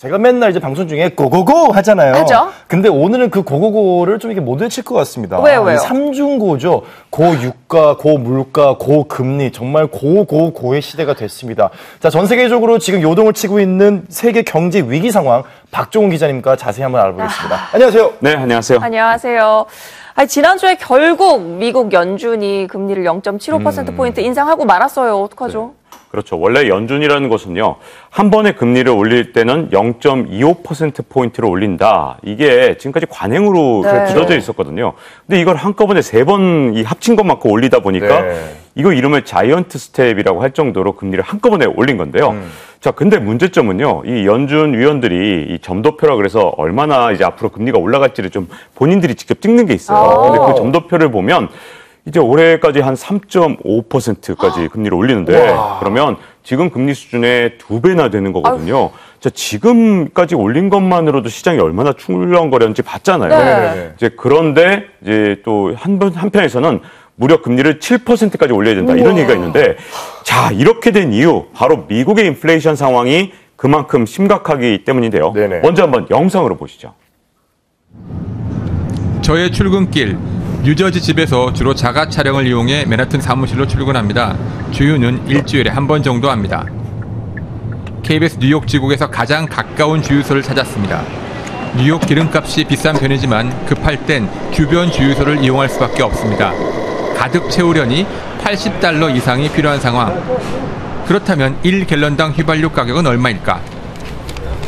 제가 맨날 이제 방송 중에 고고고 하잖아요. 하죠. 근데 오늘은 그 고고고를 좀 이렇게 못 외칠 것 같습니다. 왜요? 삼중고죠. 고유가, 고물가, 고금리. 정말 고의 시대가 됐습니다. 자, 전 세계적으로 지금 요동을 치고 있는 세계 경제 위기 상황 박종훈 기자님과 자세히 한번 알아보겠습니다. 안녕하세요. 네, 안녕하세요. 안녕하세요. 지난주에 결국 미국 연준이 금리를 0.75%포인트 인상하고 말았어요. 어떡하죠? 네. 그렇죠. 원래 연준이라는 것은요, 한 번에 금리를 올릴 때는 0.25%포인트를 올린다. 이게 지금까지 관행으로 굳어져 있었거든요. 근데 이걸 한꺼번에 3번 합친 것만큼 올리다 보니까 이거 이름을 자이언트 스텝이라고 할 정도로 금리를 한꺼번에 올린 건데요. 자, 근데 문제점은요, 이 연준 위원들이 이 점도표라 그래서 얼마나 이제 앞으로 금리가 올라갈지를 좀 본인들이 직접 찍는 게 있어요. 근데 그 점도표를 보면 이제 올해까지 한 3.5%까지 금리를 올리는데 그러면 지금 금리 수준의 2배나 되는 거거든요. 자, 지금까지 올린 것만으로도 시장이 얼마나 출렁거렸는지 봤잖아요. 이제 그런데 이제 또 한편에서는 무려 금리를 7%까지 올려야 된다 이런 얘기가 있는데 자, 이렇게 된 이유 바로 미국의 인플레이션 상황이 그만큼 심각하기 때문인데요. 먼저 한번 영상으로 보시죠. 저의 출근길 뉴저지 집에서 주로 자가 차량을 이용해 맨하튼 사무실로 출근합니다. 주유는 일주일에 한 번 정도 합니다. KBS 뉴욕 지국에서 가장 가까운 주유소를 찾았습니다. 뉴욕 기름값이 비싼 편이지만 급할 땐 주변 주유소를 이용할 수밖에 없습니다. 가득 채우려니 $80 이상이 필요한 상황. 그렇다면 1갤런당 휘발유 가격은 얼마일까?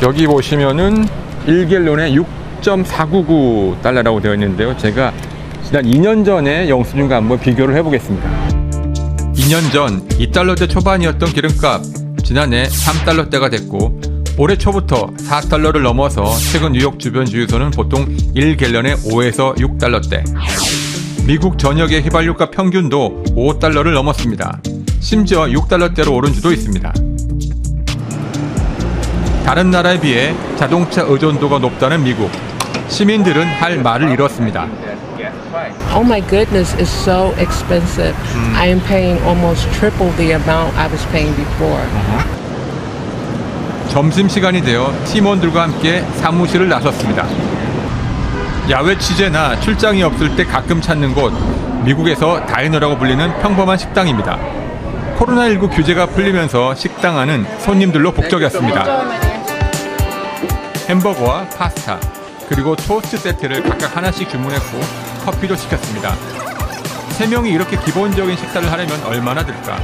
여기 보시면은 1갤런에 6.499달러라고 되어 있는데요. 제가 지난 2년 전에 영수증과 한번 비교를 해보겠습니다. 2년 전 2달러대 초반이었던 기름값, 지난해 3달러대가 됐고 올해 초부터 4달러를 넘어서 최근 뉴욕 주변 주유소는 보통 1갤런에 5에서 6달러대. 미국 전역의 휘발유값 평균도 5달러를 넘었습니다. 심지어 6달러대로 오른 주도 있습니다. 다른 나라에 비해 자동차 의존도가 높다는 미국. 시민들은 할 말을 잃었습니다. Oh my goodness, it's so expensive. I am paying almost triple the amount I was paying before. 점심시간이 되어 팀원들과 함께 사무실을 나섰습니다. 야외 취재나 출장이 없을 때 가끔 찾는 곳, 미국에서 다이너라고 불리는 평범한 식당입니다. 코로나19 규제가 풀리면서 식당 안은 손님들로 북적였습니다. 햄버거와 파스타, 그리고 토스트 세트를 각각 하나씩 주문했고 커피도 시켰습니다. 3명이 이렇게 기본적인 식사를 하려면 얼마나 들까?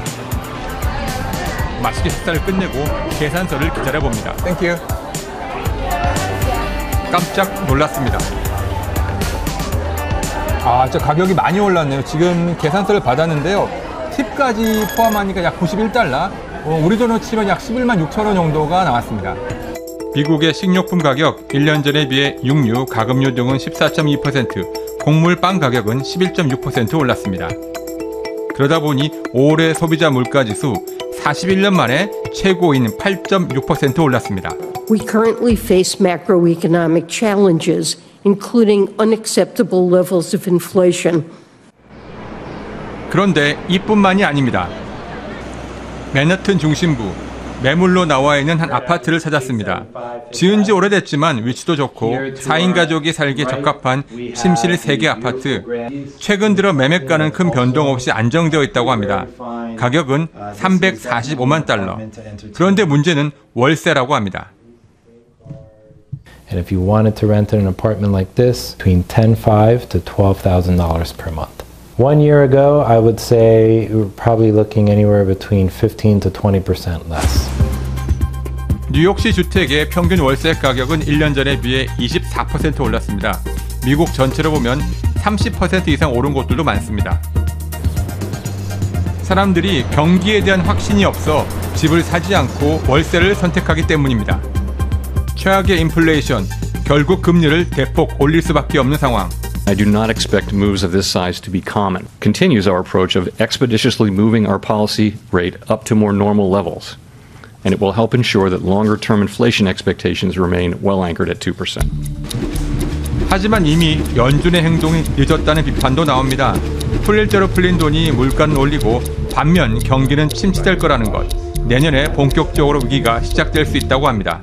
맛있게 식사를 끝내고 계산서를 기다려봅니다. 땡큐. 깜짝 놀랐습니다. 저 가격이 많이 올랐네요. 지금 계산서를 받았는데요. 팁까지 포함하니까 약 91달러, 우리 돈으로 치면 약 11만 6천 원 정도가 나왔습니다. 미국의 식료품 가격 1년 전에 비해 육류, 가금류 등은 14.2%, 곡물, 빵 가격은 11.6% 올랐습니다. 그러다 보니 올해 소비자 물가지수 41년 만에 최고인 8.6% 올랐습니다. We currently face macroeconomic challenges, including unacceptable levels of inflation. 그런데 이뿐만이 아닙니다. 맨하튼 중심부, 매물로 나와 있는 한 아파트를 찾았습니다. 지은 지 오래됐지만 위치도 좋고 4인 가족이 살기에 적합한 침실 3개 아파트. 최근 들어 매매가는 큰 변동 없이 안정되어 있다고 합니다. 가격은 345만 달러. 그런데 문제는 월세라고 합니다. And if you wanted to rent an apartment like this, between $10,500 to $12,000 per month. 1 year ago, I would say we're probably looking anywhere between 15 to 20% less. 뉴욕시 주택의 평균 월세 가격은 1년 전에 비해 24% 올랐습니다. 미국 전체로 보면 30% 이상 오른 곳들도 많습니다. 사람들이 경기에 대한 확신이 없어 집을 사지 않고 월세를 선택하기 때문입니다. 최악의 인플레이션, 결국 금리를 대폭 올릴 수밖에 없는 상황. I do not expect moves of this size to be common. Continues our approach of expeditiously moving our policy rate up to more normal levels. And it will help ensure that longer-term inflation expectations remain well anchored at 2%. 하지만 이미 연준의 행동이 늦었다는 비판도 나옵니다. 풀릴 대로 풀린 돈이 물가는 올리고 반면 경기는 침체될 거라는 것. 내년에 본격적으로 위기가 시작될 수 있다고 합니다.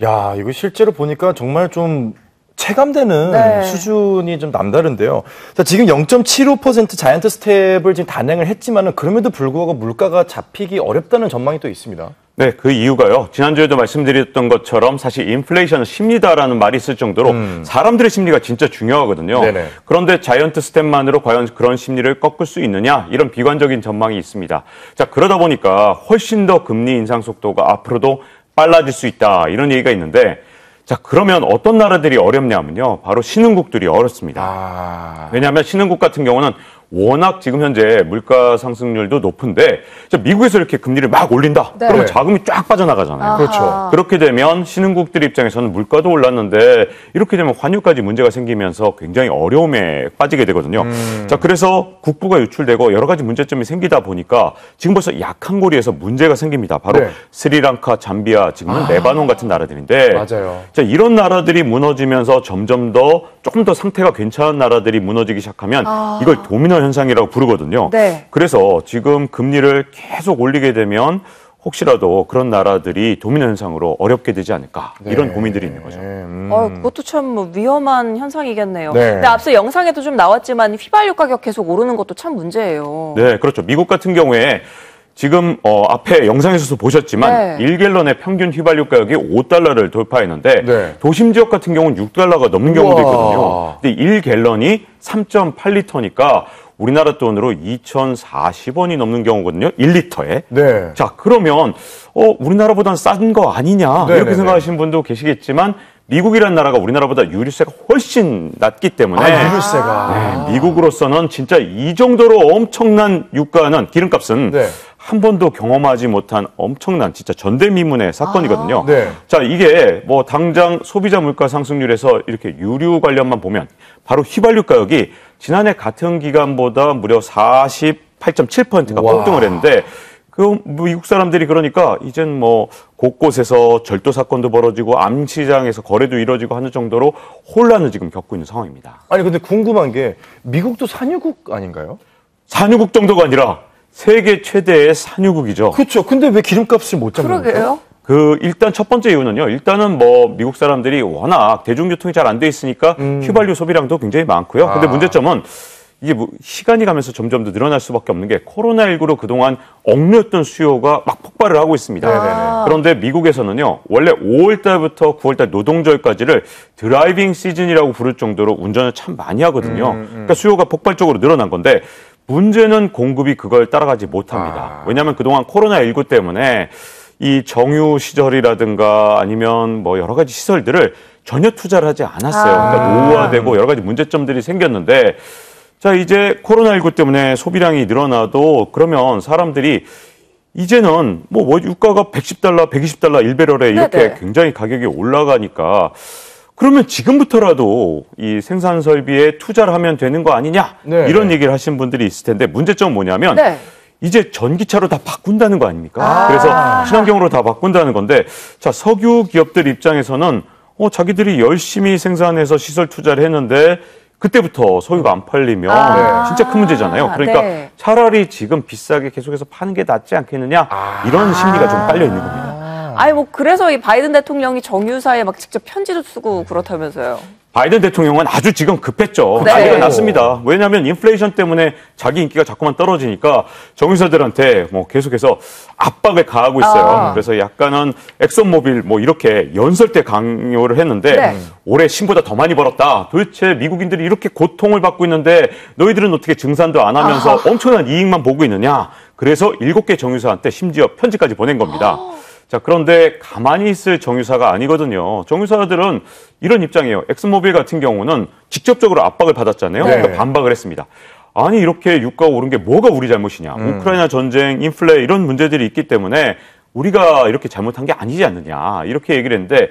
야, 이거 실제로 보니까 정말 좀 체감되는 네. 수준이 좀 남다른데요. 자, 지금 0.75% 자이언트 스텝을 지금 단행을 했지만은 그럼에도 불구하고 물가가 잡히기 어렵다는 전망이 또 있습니다. 네, 그 이유가요. 지난주에도 말씀드렸던 것처럼 사실 인플레이션은 심리다라는 말이 있을 정도로 사람들의 심리가 진짜 중요하거든요. 네네. 그런데 자이언트 스텝만으로 과연 그런 심리를 꺾을 수 있느냐? 이런 비관적인 전망이 있습니다. 자, 그러다 보니까 훨씬 더 금리 인상 속도가 앞으로도 빨라질 수 있다. 이런 얘기가 있는데 자, 그러면 어떤 나라들이 어렵냐면요. 바로 신흥국들이 어렵습니다. 왜냐하면 신흥국 같은 경우는 워낙 지금 현재 물가 상승률도 높은데 미국에서 이렇게 금리를 막 올린다. 네. 그러면 자금이 쫙 빠져나가잖아요. 그렇죠. 그렇게 되면 신흥국들 입장에서는 물가도 올랐는데 이렇게 되면 환율까지 문제가 생기면서 굉장히 어려움에 빠지게 되거든요. 자, 그래서 국부가 유출되고 여러 가지 문제점이 생기다 보니까 지금 벌써 약한 고리에서 문제가 생깁니다. 바로 네. 스리랑카, 잠비아, 지금은 레바논 같은 나라들인데 맞아요. 자, 이런 나라들이 무너지면서 점점 더 조금 더 상태가 괜찮은 나라들이 무너지기 시작하면 이걸 도미노 현상이라고 부르거든요. 네. 그래서 지금 금리를 계속 올리게 되면 혹시라도 그런 나라들이 도미노 현상으로 어렵게 되지 않을까 이런 고민들이 있는 거죠. 그것도 참 위험한 현상이겠네요. 네. 근데 앞서 영상에도 좀 나왔지만 휘발유 가격 계속 오르는 것도 참 문제예요. 네, 그렇죠. 미국 같은 경우에 지금 앞에 영상에서도 보셨지만 네. 1갤런의 평균 휘발유 가격이 $5를 돌파했는데 네. 도심 지역 같은 경우는 $6가 넘는 경우도 우와. 있거든요. 근데 1갤런이 3.8리터니까 우리나라 돈으로 2,040원이 넘는 경우거든요. 1리터에. 네. 자, 그러면 우리나라보다는 싼 거 아니냐 네네네. 이렇게 생각하시는 분도 계시겠지만 미국이라는 나라가 우리나라보다 유류세가 훨씬 낮기 때문에 유류세가. 네, 미국으로서는 진짜 이 정도로 엄청난 유가는 기름값은 네. 한 번도 경험하지 못한 엄청난 진짜 전대미문의 사건이거든요. 네. 자, 이게 뭐 당장 소비자 물가 상승률에서 이렇게 유류 관련만 보면 바로 휘발유 가격이 지난해 같은 기간보다 무려 48.7%가 와. 폭등을 했는데 그 미국 사람들이 그러니까 이젠 뭐 곳곳에서 절도 사건도 벌어지고 암시장에서 거래도 이루어지고 하는 정도로 혼란을 지금 겪고 있는 상황입니다. 아니 근데 궁금한 게 미국도 산유국 아닌가요? 산유국 정도가 아니라 세계 최대의 산유국이죠. 그렇죠. 근데 왜 기름값을 못 잡는 거죠? 그러게요. 일단 첫 번째 이유는요. 일단은 뭐 미국 사람들이 워낙 대중교통이 잘 안 돼 있으니까 휘발유 소비량도 굉장히 많고요. 근데 문제점은 이게 뭐 시간이 가면서 점점 더 늘어날 수밖에 없는 게 코로나19로 그동안 억누였던 수요가 막 폭발을 하고 있습니다. 그런데 미국에서는요. 원래 5월 달부터 9월 달 노동절까지를 드라이빙 시즌이라고 부를 정도로 운전을 참 많이 하거든요. 그러니까 수요가 폭발적으로 늘어난 건데 문제는 공급이 그걸 따라가지 못합니다. 왜냐하면 그동안 코로나19 때문에 이 정유 시설이라든가 아니면 뭐 여러 가지 시설들을 전혀 투자를 하지 않았어요. 그러니까 노후화되고 여러 가지 문제점들이 생겼는데 자, 이제 코로나19 때문에 소비량이 늘어나도 그러면 사람들이 이제는 뭐 유가가 $110, $120 1배럴에 이렇게 네네. 굉장히 가격이 올라가니까 그러면 지금부터라도 이 생산 설비에 투자를 하면 되는 거 아니냐 네. 이런 얘기를 하신 분들이 있을 텐데 문제점은 뭐냐면 네. 이제 전기차로 다 바꾼다는 거 아닙니까? 그래서 친환경으로 다 바꾼다는 건데 자, 석유 기업들 입장에서는 자기들이 열심히 생산해서 시설 투자를 했는데 그때부터 석유가 안 팔리면 진짜 큰 문제잖아요. 그러니까 네. 차라리 지금 비싸게 계속해서 파는 게 낫지 않겠느냐 이런 심리가 좀 깔려 있는 겁니다. 그래서 이 바이든 대통령이 정유사에 막 직접 편지도 쓰고 그렇다면서요. 바이든 대통령은 아주 지금 급했죠. 네. 난리가 났습니다. 왜냐하면 인플레이션 때문에 자기 인기가 자꾸만 떨어지니까 정유사들한테 뭐 계속해서 압박을 가하고 있어요. 그래서 약간은 엑선모빌 뭐 이렇게 연설 때 강요를 했는데 네. 올해 신보다 더 많이 벌었다. 도대체 미국인들이 이렇게 고통을 받고 있는데 너희들은 어떻게 증산도 안 하면서 엄청난 이익만 보고 있느냐. 그래서 7개 정유사한테 심지어 편지까지 보낸 겁니다. 자, 그런데 가만히 있을 정유사가 아니거든요. 정유사들은 이런 입장이에요. 엑슨모빌 같은 경우는 직접적으로 압박을 받았잖아요. 네. 그러니까 반박을 했습니다. 아니 이렇게 유가가 오른 게 뭐가 우리 잘못이냐. 우크라이나 전쟁, 인플레 이런 문제들이 있기 때문에 우리가 이렇게 잘못한 게 아니지 않느냐. 이렇게 얘기를 했는데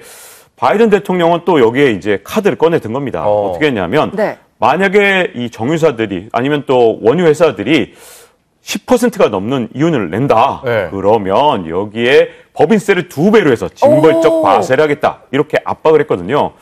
바이든 대통령은 또 여기에 이제 카드를 꺼내 든 겁니다. 어떻게 했냐면 네. 만약에 이 정유사들이 아니면 또 원유 회사들이 10%가 넘는 이윤을 낸다. 네. 그러면 여기에 법인세를 2배로 해서 징벌적 과세를 하겠다. 이렇게 압박을 했거든요.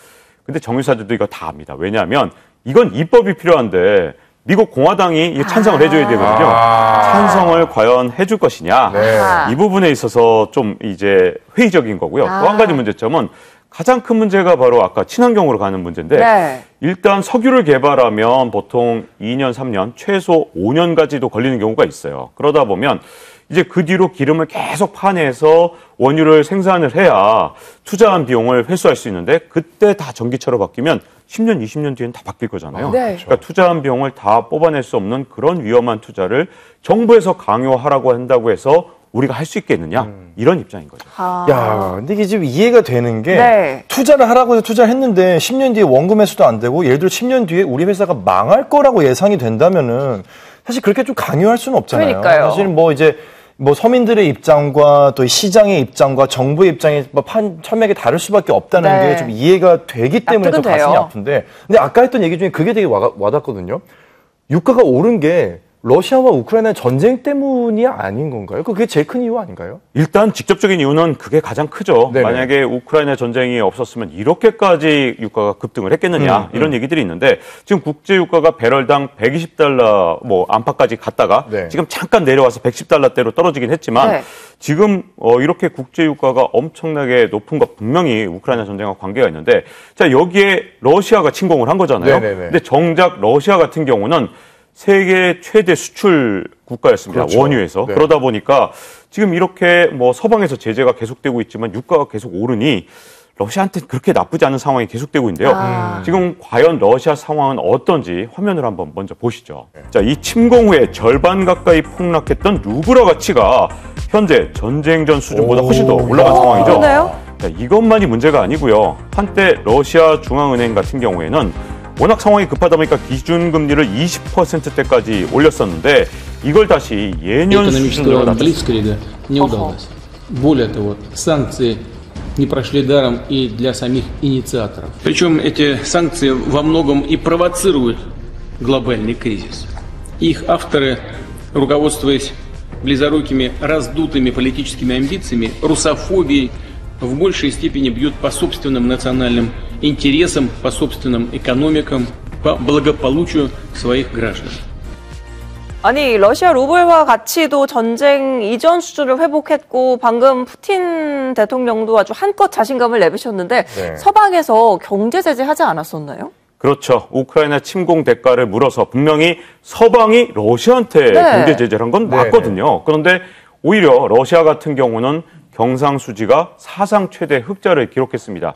근데 정유사들도 이거 다 압니다. 왜냐하면 이건 입법이 필요한데 미국 공화당이 찬성을 해줘야 되거든요. 찬성을 과연 해줄 것이냐. 네. 이 부분에 있어서 좀 이제 회의적인 거고요. 또 한 가지 문제점은 가장 큰 문제가 바로 아까 친환경으로 가는 문제인데 네. 일단 석유를 개발하면 보통 2년, 3년, 최소 5년까지도 걸리는 경우가 있어요. 그러다 보면 이제 그 뒤로 기름을 계속 파내서 원유를 생산을 해야 투자한 비용을 회수할 수 있는데 그때 다 전기차로 바뀌면 10년, 20년 뒤엔 다 바뀔 거잖아요. 네. 그러니까 투자한 비용을 다 뽑아낼 수 없는 그런 위험한 투자를 정부에서 강요하라고 한다고 해서 우리가 할 수 있겠느냐 이런 입장인 거죠. 야, 근데 이게 지금 이해가 되는 게 네. 투자를 하라고 해서 투자를 했는데 10년 뒤에 원금 회수도 안 되고 예를 들어 10년 뒤에 우리 회사가 망할 거라고 예상이 된다면은 사실 그렇게 좀 강요할 수는 없잖아요. 그러니까요. 사실 뭐 이제 뭐 서민들의 입장과 또 시장의 입장과 정부의 입장이 천맥이 다를 수밖에 없다는 네. 게 좀 이해가 되기 때문에 더 납득은 가슴이 돼요. 아픈데 근데 아까 했던 얘기 중에 그게 되게 와닿거든요. 유가가 오른 게 러시아와 우크라이나 전쟁 때문이 아닌 건가요? 그게 제일 큰 이유 아닌가요? 일단 직접적인 이유는 그게 가장 크죠. 네네. 만약에 우크라이나 전쟁이 없었으면 이렇게까지 유가가 급등을 했겠느냐 이런 얘기들이 있는데 지금 국제 유가가 배럴당 120달러 뭐 안팎까지 갔다가 네. 지금 잠깐 내려와서 110달러대로 떨어지긴 했지만 네. 지금 이렇게 국제 유가가 엄청나게 높은 거 분명히 우크라이나 전쟁과 관계가 있는데 자 여기에 러시아가 침공을 한 거잖아요. 네네네. 근데 정작 러시아 같은 경우는 세계 최대 수출 국가였습니다. 그렇죠. 원유에서. 네. 그러다 보니까 지금 이렇게 뭐 서방에서 제재가 계속되고 있지만 유가가 계속 오르니 러시아한테는 그렇게 나쁘지 않은 상황이 계속되고 있는데요. 지금 과연 러시아 상황은 어떤지 화면을 한번 먼저 보시죠. 자, 이 침공 후에 절반 가까이 폭락했던 루블화 가치가 현재 전쟁 전 수준보다 훨씬 더 올라간 상황이죠. 그러네요. 자, 이것만이 문제가 아니고요. 한때 러시아 중앙은행 같은 경우에는 워낙 상황이 급하다 보니까 기준금리를 20%대까지 올렸었는데 이걸 다시 예년 수준으로 экономического 낮췄습니다. блицкрига не удалось. Более того, санкции не прошли даром и для самих инициаторов. Причем эти санкции во многом и провоцируют глобальный кризис. Их авторы, руководствуясь близорукими раздутыми политическими амбициями, русофобией, в большей степени бьют по собственным национальным интересам, по собственным экономикам, по благополучию своих граждан. 아니 러시아 루블화 가치도 전쟁 이전 수준을 회복했고 방금 푸틴 대통령도 아주 한껏 자신감을 내비쳤는데 네. 서방에서 경제 제재하지 않았었나요? 그렇죠. 우크라이나 침공 대가를 물어서 분명히 서방이 러시아한테 네. 경제 제재를 한 건 맞거든요. 그런데 오히려 러시아 같은 경우는 경상수지가 사상 최대 흑자를 기록했습니다.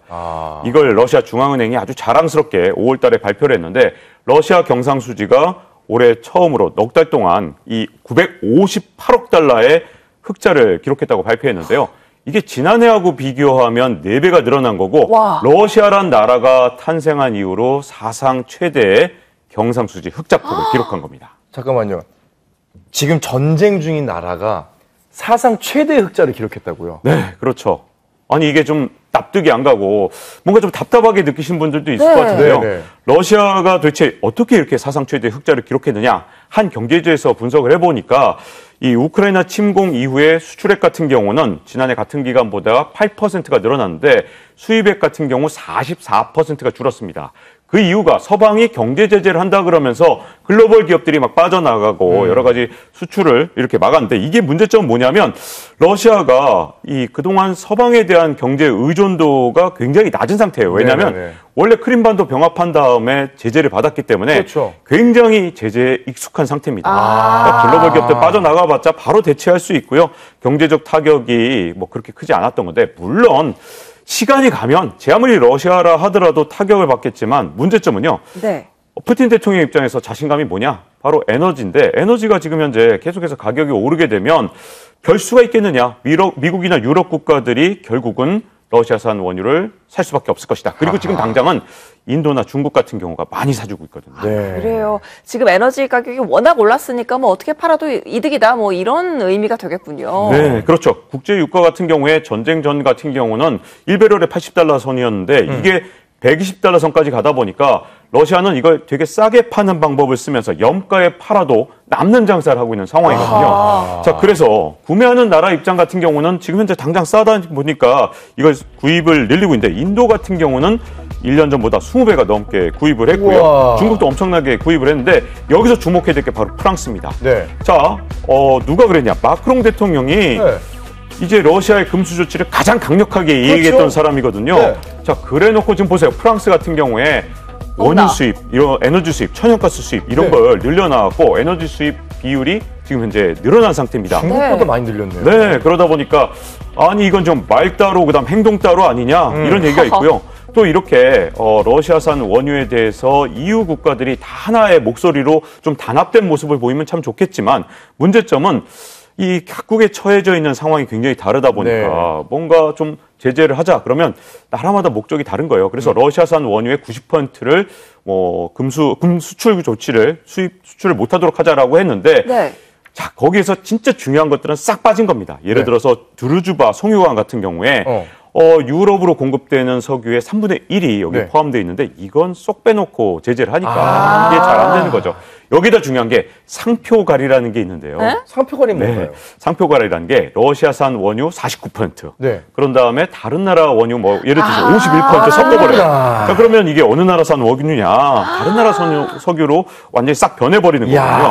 이걸 러시아 중앙은행이 아주 자랑스럽게 5월 달에 발표를 했는데 러시아 경상수지가 올해 처음으로 넉 달 동안 이 958억 달러의 흑자를 기록했다고 발표했는데요. 이게 지난해하고 비교하면 4배가 늘어난 거고 와. 러시아란 나라가 탄생한 이후로 사상 최대의 경상수지 흑자폭을 기록한 겁니다. 잠깐만요. 지금 전쟁 중인 나라가 사상 최대 흑자를 기록했다고요? 네, 그렇죠. 아니 이게 좀 납득이 안 가고 뭔가 좀 답답하게 느끼신 분들도 있을 네. 것 같은데요. 네, 네. 러시아가 도대체 어떻게 이렇게 사상 최대 흑자를 기록했느냐 한 경제지에서 분석을 해보니까 이 우크라이나 침공 이후에 수출액 같은 경우는 지난해 같은 기간보다 8%가 늘어났는데 수입액 같은 경우 44%가 줄었습니다. 그 이유가 서방이 경제 제재를 한다 그러면서 글로벌 기업들이 막 빠져나가고 여러 가지 수출을 이렇게 막았는데 이게 문제점은 뭐냐면 러시아가 이 그동안 서방에 대한 경제 의존도가 굉장히 낮은 상태예요. 왜냐하면 네네네. 원래 크림반도 병합한 다음에 제재를 받았기 때문에 그렇죠. 굉장히 제재에 익숙한 상태입니다. 그러니까 글로벌 기업들 빠져나가봤자 바로 대체할 수 있고요. 경제적 타격이 뭐 그렇게 크지 않았던 건데 물론 시간이 가면 제 아무리 러시아라 하더라도 타격을 받겠지만 문제점은요. 네. 푸틴 대통령 입장에서 자신감이 뭐냐? 바로 에너지인데 에너지가 지금 현재 계속해서 가격이 오르게 되면 별 수가 있겠느냐? 미국이나 유럽 국가들이 결국은 러시아산 원유를 살 수밖에 없을 것이다. 그리고 지금 당장은 인도나 중국 같은 경우가 많이 사주고 있거든요. 네. 그래요. 지금 에너지 가격이 워낙 올랐으니까 뭐 어떻게 팔아도 이득이다 뭐 이런 의미가 되겠군요. 네, 그렇죠. 국제 유가 같은 경우에 전쟁 전 같은 경우는 1배럴에 $80 선이었는데 이게 120달러 선까지 가다 보니까 러시아는 이걸 되게 싸게 파는 방법을 쓰면서 염가에 팔아도 남는 장사를 하고 있는 상황이거든요. 자, 그래서 구매하는 나라 입장 같은 경우는 지금 현재 당장 싸다 보니까 이걸 구입을 늘리고 있는데 인도 같은 경우는 1년 전보다 20배가 넘게 구입을 했고요. 우와. 중국도 엄청나게 구입을 했는데 여기서 주목해야 될 게 바로 프랑스입니다. 네. 자, 누가 그랬냐? 마크롱 대통령이 네. 이제 러시아의 금수 조치를 가장 강력하게 얘기했던 그렇죠. 사람이거든요. 네. 자, 그래놓고 지금 보세요. 프랑스 같은 경우에 원유 수입, 이런 에너지 수입, 천연가스 수입 이런 네. 걸 늘려나갔고 에너지 수입 비율이 지금 현재 늘어난 상태입니다. 중국보다 네. 많이 늘렸네요. 네, 그러다 보니까 아니 이건 좀 말 따로 그다음 행동 따로 아니냐 이런 얘기가 있고요. 또 이렇게 러시아산 원유에 대해서 EU 국가들이 다 하나의 목소리로 좀 단합된 모습을 보이면 참 좋겠지만 문제점은 이 각국에 처해져 있는 상황이 굉장히 다르다 보니까 네. 뭔가 좀 제재를 하자 그러면 나라마다 목적이 다른 거예요. 그래서 러시아산 원유의 90%를 금수출 조치를 수출을 못하도록 하자라고 했는데 네. 자 거기에서 진짜 중요한 것들은 싹 빠진 겁니다. 예를 네. 들어서 드루즈바 송유관 같은 경우에 유럽으로 공급되는 석유의 3분의 1이 여기 네. 포함되어 있는데 이건 쏙 빼놓고 제재를 하니까 이게 잘 안 되는 거죠. 여기다 중요한 게 상표가리라는 게 있는데요. 네? 상표관이 뭔가요? 상표가리라는 게 러시아산 원유 49%. 네. 그런 다음에 다른 나라 원유 뭐 예를 들어서 51% 섞어버려요. 자, 그러면 이게 어느 나라산 원유냐? 다른 나라 석유로 완전히 싹 변해버리는 거거든요.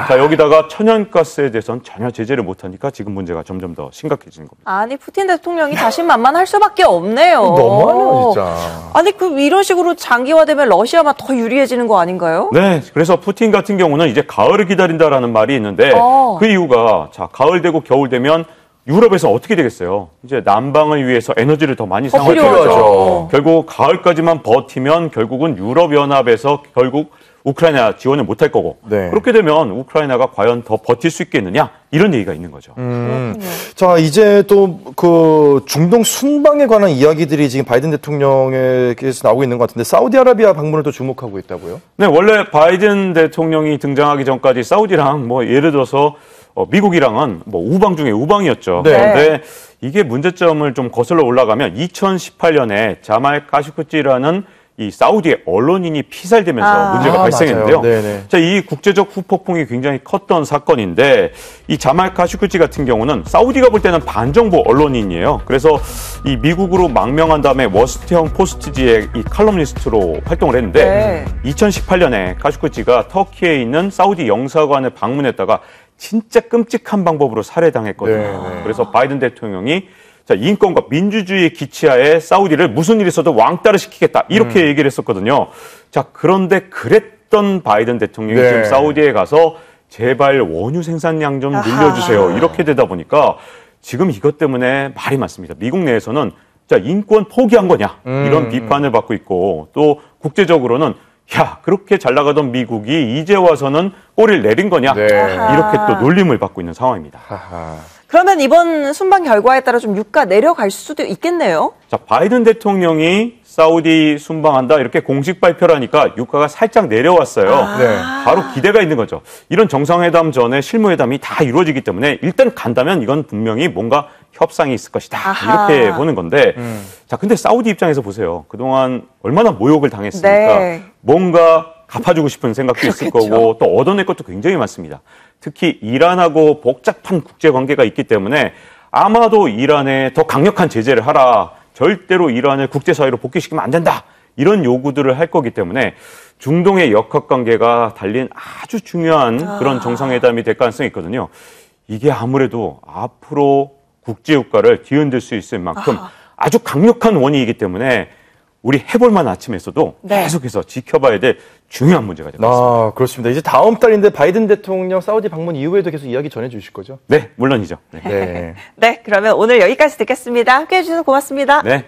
자, 여기다가 천연가스에 대해서는 전혀 제재를 못하니까 지금 문제가 점점 더 심각해지는 겁니다. 아니 푸틴 대통령이 자신만만할 수밖에 없네요. 너무하네요, 진짜. 아니 그럼 이런 식으로 장기화되면 러시아만 더 유리해지는 거 아닌가요? 네, 그래서 푸틴 같은 경우는 이제 가을을 기다린다라는 말이 있는데 그 이유가 자 가을 되고 겨울 되면 유럽에서 어떻게 되겠어요? 이제 난방을 위해서 에너지를 더 많이 사용할 필요하죠. 결국 가을까지만 버티면 결국은 유럽연합에서 결국 우크라이나 지원을 못할 거고 네. 그렇게 되면 우크라이나가 과연 더 버틸 수 있겠느냐 이런 얘기가 있는 거죠. 자, 이제 또 그 중동 순방에 관한 이야기들이 지금 바이든 대통령에게서 나오고 있는 것 같은데 사우디아라비아 방문을 또 주목하고 있다고요? 네, 원래 바이든 대통령이 등장하기 전까지 사우디랑 뭐 예를 들어서 미국이랑은 뭐 우방 중에 우방이었죠. 네. 그런데 이게 문제점을 좀 거슬러 올라가면 2018년에 자말 카슈쿠지라는 이 사우디의 언론인이 피살되면서 문제가 발생했는데요. 자, 이 국제적 후폭풍이 굉장히 컸던 사건인데 이 자말 카슈쿠지 같은 경우는 사우디가 볼 때는 반정부 언론인이에요. 그래서 이 미국으로 망명한 다음에 워싱턴 포스트지의 이 칼럼니스트로 활동을 했는데 2018년에 카슈쿠지가 터키에 있는 사우디 영사관을 방문했다가 진짜 끔찍한 방법으로 살해당했거든요. 그래서 바이든 대통령이 자, 인권과 민주주의의 기치하에 사우디를 무슨 일이 있어도 왕따를 시키겠다. 이렇게 얘기를 했었거든요. 자, 그런데 그랬던 바이든 대통령이 지금 사우디에 가서 제발 원유 생산량 좀 늘려주세요. 이렇게 되다 보니까 지금 이것 때문에 말이 많습니다. 미국 내에서는 자, 인권 포기한 거냐. 이런 비판을 받고 있고 또 국제적으로는 야, 그렇게 잘 나가던 미국이 이제 와서는 꼬리를 내린 거냐. 이렇게 또 놀림을 받고 있는 상황입니다. 그러면 이번 순방 결과에 따라 좀 유가 내려갈 수도 있겠네요. 자, 바이든 대통령이 사우디 순방한다 이렇게 공식 발표를 하니까 유가가 살짝 내려왔어요. 바로 기대가 있는 거죠. 이런 정상회담 전에 실무회담이 다 이루어지기 때문에 일단 간다면 이건 분명히 뭔가 협상이 있을 것이다. 이렇게 보는 건데 자, 근데 사우디 입장에서 보세요. 그동안 얼마나 모욕을 당했으니까 뭔가 갚아주고 싶은 생각도 있을 거고 또 얻어낼 것도 굉장히 많습니다. 특히 이란하고 복잡한 국제관계가 있기 때문에 아마도 이란에 더 강력한 제재를 하라. 절대로 이란을 국제사회로 복귀시키면 안 된다. 이런 요구들을 할 거기 때문에 중동의 역학관계가 달린 아주 중요한 그런 정상회담이 될 가능성이 있거든요. 이게 아무래도 앞으로 국제유가를 뒤흔들 수 있을 만큼 아주 강력한 원인이기 때문에 우리 해볼만 아침에서도 계속해서 지켜봐야 될 중요한 문제가 됩니다. 아, 그렇습니다. 이제 다음 달인데 바이든 대통령 사우디 방문 이후에도 계속 이야기 전해주실 거죠? 네, 물론이죠. 네, 그러면 오늘 여기까지 듣겠습니다. 함께해 주셔서 고맙습니다. 네.